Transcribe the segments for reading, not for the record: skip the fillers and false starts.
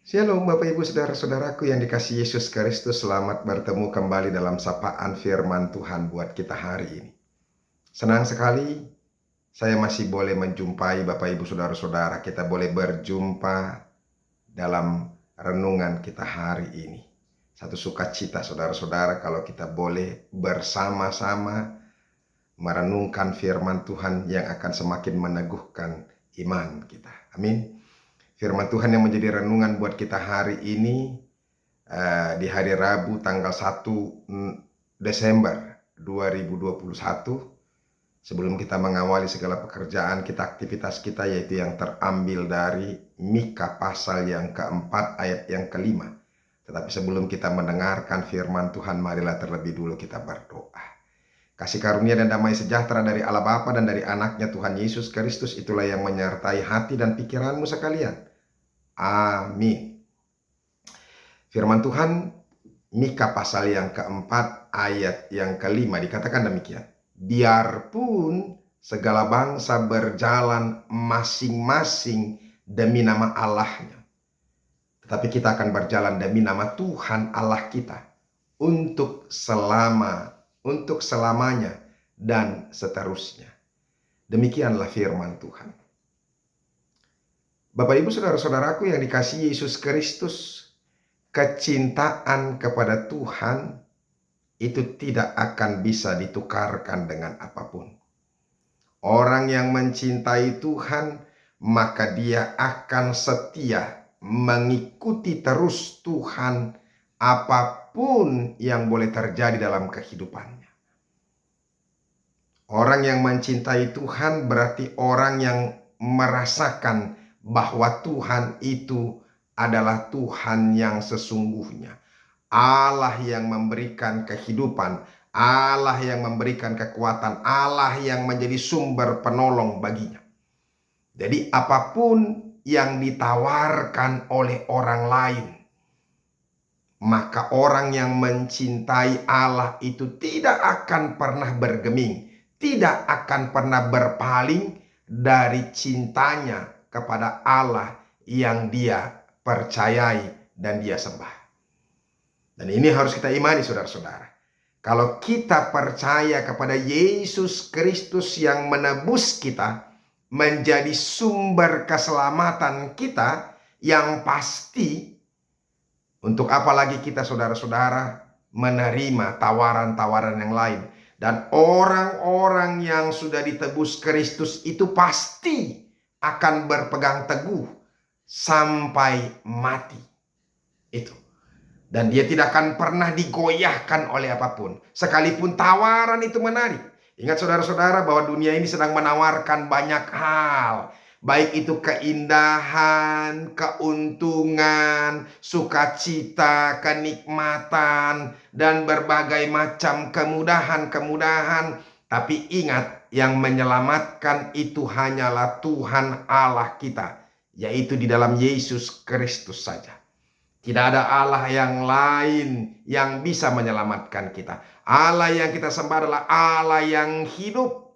Shalom Bapak Ibu Saudara-saudaraku yang dikasihi Yesus Kristus. Selamat bertemu kembali dalam sapaan firman Tuhan buat kita hari ini. Senang sekali saya masih boleh menjumpai Bapak Ibu Saudara-saudara. Kita boleh berjumpa dalam renungan kita hari ini. Satu sukacita saudara-saudara kalau kita boleh bersama-sama merenungkan firman Tuhan yang akan semakin meneguhkan iman kita. Amin. Firman Tuhan yang menjadi renungan buat kita hari ini di hari Rabu tanggal 1 Desember 2021. Sebelum kita mengawali segala pekerjaan kita, aktivitas kita, yaitu yang terambil dari Mika pasal yang keempat ayat yang kelima. Tetapi sebelum kita mendengarkan firman Tuhan, marilah terlebih dulu kita berdoa. Kasih karunia dan damai sejahtera dari Allah Bapa dan dari anaknya Tuhan Yesus Kristus, itulah yang menyertai hati dan pikiranmu sekalian. Amin. Firman Tuhan Mika pasal yang keempat ayat yang kelima dikatakan demikian. Biarpun segala bangsa berjalan masing-masing demi nama Allahnya, tetapi kita akan berjalan demi nama Tuhan Allah kita untuk selamanya dan seterusnya. Demikianlah firman Tuhan. Bapak Ibu Saudara-saudaraku yang dikasihi Yesus Kristus, kecintaan kepada Tuhan itu tidak akan bisa ditukarkan dengan apapun. Orang yang mencintai Tuhan, maka dia akan setia mengikuti terus Tuhan apapun yang boleh terjadi dalam kehidupannya. Orang yang mencintai Tuhan berarti orang yang merasakan bahwa Tuhan itu adalah Tuhan yang sesungguhnya. Allah yang memberikan kehidupan, Allah yang memberikan kekuatan, Allah yang menjadi sumber penolong baginya. Jadi apapun yang ditawarkan oleh orang lain, maka orang yang mencintai Allah itu tidak akan pernah bergeming, tidak akan pernah berpaling dari cintanya kepada Allah yang dia percayai dan dia sembah. Dan ini harus kita imani saudara-saudara. Kalau kita percaya kepada Yesus Kristus yang menebus kita, menjadi sumber keselamatan kita, yang pasti untuk apa lagi kita saudara-saudara menerima tawaran-tawaran yang lain. Dan orang-orang yang sudah ditebus Kristus itu pasti akan berpegang teguh sampai mati. Itu. Dan dia tidak akan pernah digoyahkan oleh apapun. Sekalipun tawaran itu menarik. Ingat saudara-saudara bahwa dunia ini sedang menawarkan banyak hal. Baik itu keindahan, keuntungan, sukacita, kenikmatan, dan berbagai macam kemudahan-kemudahan. Tapi ingat, yang menyelamatkan itu hanyalah Tuhan Allah kita, yaitu di dalam Yesus Kristus saja. Tidak ada Allah yang lain yang bisa menyelamatkan kita. Allah yang kita sembah adalah Allah yang hidup,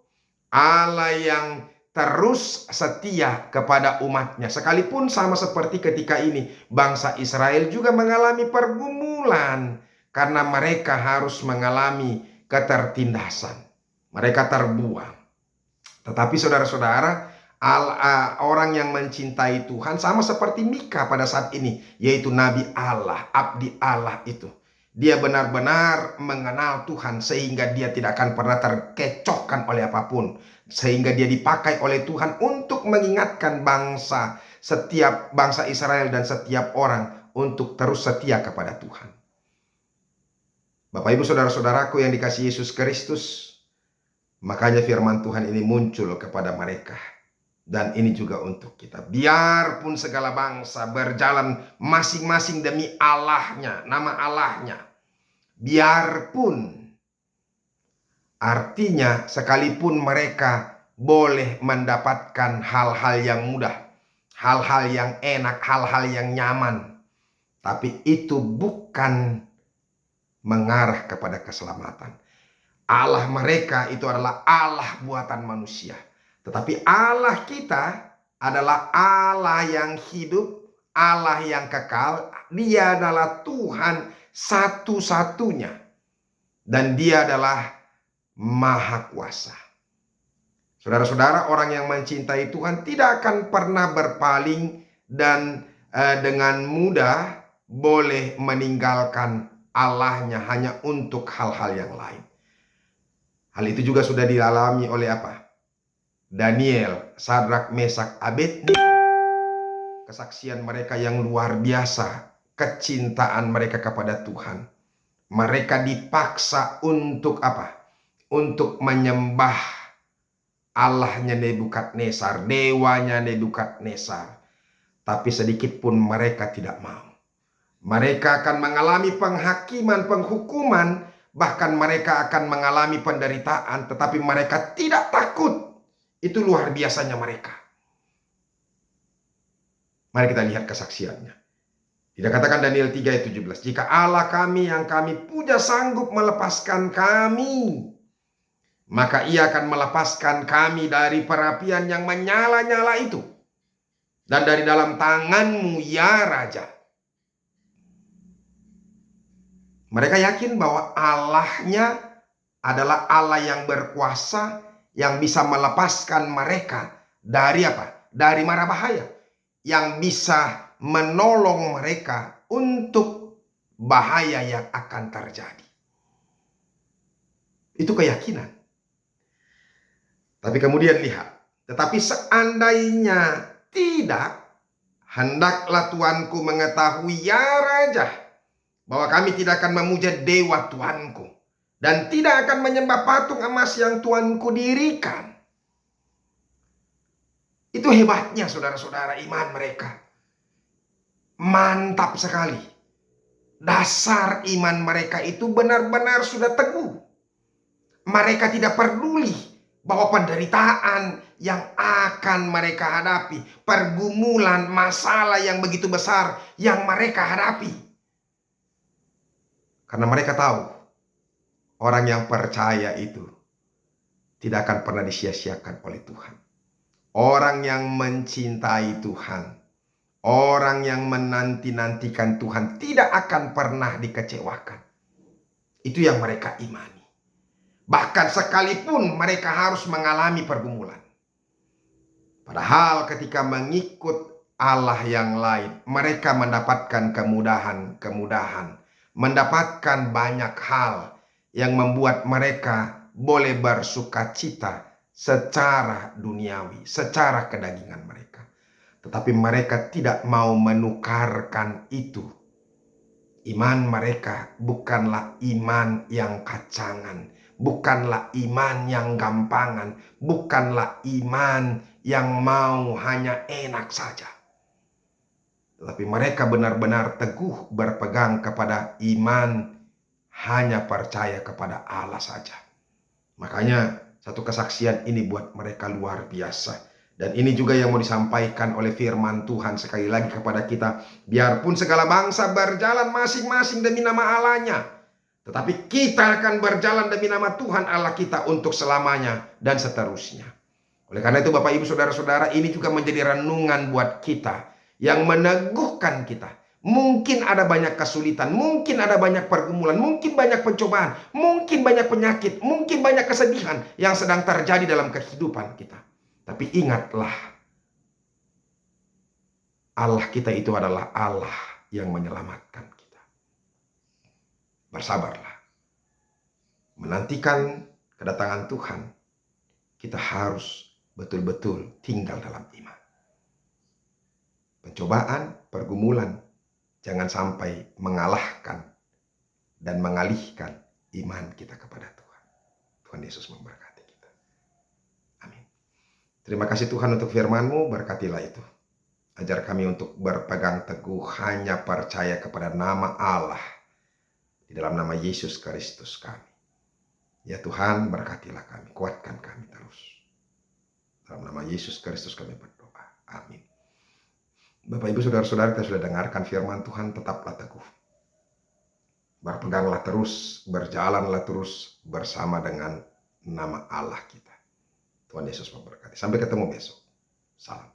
Allah yang terus setia kepada umatnya. Sekalipun sama seperti ketika ini, bangsa Israel juga mengalami pergumulan karena mereka harus mengalami ketertindasan. Mereka terbuang. Tetapi saudara-saudara, orang yang mencintai Tuhan sama seperti Mika pada saat ini, yaitu Nabi Allah, abdi Allah itu. Dia benar-benar mengenal Tuhan sehingga dia tidak akan pernah terkecohkan oleh apapun. Sehingga dia dipakai oleh Tuhan untuk mengingatkan setiap bangsa Israel dan setiap orang untuk terus setia kepada Tuhan. Bapak Ibu Saudara-saudaraku yang dikasihi Yesus Kristus, makanya firman Tuhan ini muncul kepada mereka. Dan ini juga untuk kita. Biarpun segala bangsa berjalan masing-masing demi Allahnya, nama Allahnya. Biarpun, artinya sekalipun mereka boleh mendapatkan hal-hal yang mudah, hal-hal yang enak, hal-hal yang nyaman, tapi itu bukan mengarah kepada keselamatan. Allah mereka itu adalah Allah buatan manusia. Tetapi Allah kita adalah Allah yang hidup, Allah yang kekal, Dia adalah Tuhan satu-satunya, dan Dia adalah Maha Kuasa. Saudara-saudara, orang yang mencintai Tuhan tidak akan pernah berpaling dan dengan mudah boleh meninggalkan Allahnya hanya untuk hal-hal yang lain. Hal itu juga sudah dialami oleh apa? Daniel, Sadrak, Mesak, Abednego. Kesaksian mereka yang luar biasa, kecintaan mereka kepada Tuhan. Mereka dipaksa untuk apa? Untuk menyembah Allahnya Nebukadnezar, dewanya Nebukadnezar. Tapi sedikit pun mereka tidak mau. Mereka akan mengalami penghakiman, penghukuman, bahkan mereka akan mengalami penderitaan, tetapi mereka tidak takut. Itu luar biasanya mereka. Mari kita lihat kesaksiannya. Dikatakan Daniel 3 ayat 17. Jika Allah kami yang kami puja sanggup melepaskan kami, maka Ia akan melepaskan kami dari perapian yang menyala-nyala itu, dan dari dalam tangan-Mu ya Raja. Mereka yakin bahwa Allahnya adalah Allah yang berkuasa, yang bisa melepaskan mereka dari apa? Dari mara bahaya, yang bisa menolong mereka untuk bahaya yang akan terjadi. Itu keyakinan. Tapi kemudian lihat, tetapi seandainya tidak, hendaklah Tuanku mengetahui ya Raja, bahwa kami tidak akan memuja dewa Tuanku, dan tidak akan menyembah patung emas yang Tuanku dirikan. Itu hebatnya saudara-saudara, iman mereka. Mantap sekali. Dasar iman mereka itu benar-benar sudah teguh. Mereka tidak peduli bahwa penderitaan yang akan mereka hadapi, pergumulan, masalah yang begitu besar yang mereka hadapi. Karena mereka tahu, orang yang percaya itu tidak akan pernah disia-siakan oleh Tuhan. Orang yang mencintai Tuhan, orang yang menanti-nantikan Tuhan tidak akan pernah dikecewakan. Itu yang mereka imani. Bahkan sekalipun mereka harus mengalami pergumulan. Padahal ketika mengikut Allah yang lain, mereka mendapatkan kemudahan, mendapatkan banyak hal yang membuat mereka boleh bersukacita secara duniawi, secara kedagingan mereka. Tetapi mereka tidak mau menukarkan itu. Iman mereka bukanlah iman yang kacangan, bukanlah iman yang gampangan, bukanlah iman yang mau hanya enak saja. Tetapi mereka benar-benar teguh berpegang kepada iman, hanya percaya kepada Allah saja. Makanya satu kesaksian ini buat mereka luar biasa. Dan ini juga yang mau disampaikan oleh firman Tuhan sekali lagi kepada kita. Biarpun segala bangsa berjalan masing-masing demi nama Allahnya, tetapi kita akan berjalan demi nama Tuhan Allah kita untuk selamanya dan seterusnya. Oleh karena itu Bapak Ibu Saudara-saudara, ini juga menjadi renungan buat kita yang meneguhkan kita. Mungkin ada banyak kesulitan, mungkin ada banyak pergumulan, mungkin banyak pencobaan, mungkin banyak penyakit, mungkin banyak kesedihan yang sedang terjadi dalam kehidupan kita. Tapi ingatlah, Allah kita itu adalah Allah yang menyelamatkan kita. Bersabarlah. Menantikan kedatangan Tuhan, kita harus betul-betul tinggal dalam iman. Pencobaan, pergumulan, jangan sampai mengalahkan dan mengalihkan iman kita kepada Tuhan. Tuhan Yesus memberkati kita. Amin. Terima kasih Tuhan untuk firman-Mu, berkatilah itu. Ajar kami untuk berpegang teguh hanya percaya kepada nama Allah. Di dalam nama Yesus Kristus kami. Ya Tuhan, berkatilah kami, kuatkan kami terus. Dalam nama Yesus Kristus kami berdoa. Amin. Bapak Ibu Saudara-saudara, kita sudah dengarkan firman Tuhan, tetaplah teguh. Berpeganglah terus, berjalanlah terus bersama dengan nama Allah kita. Tuhan Yesus memberkati. Sampai ketemu besok. Salam.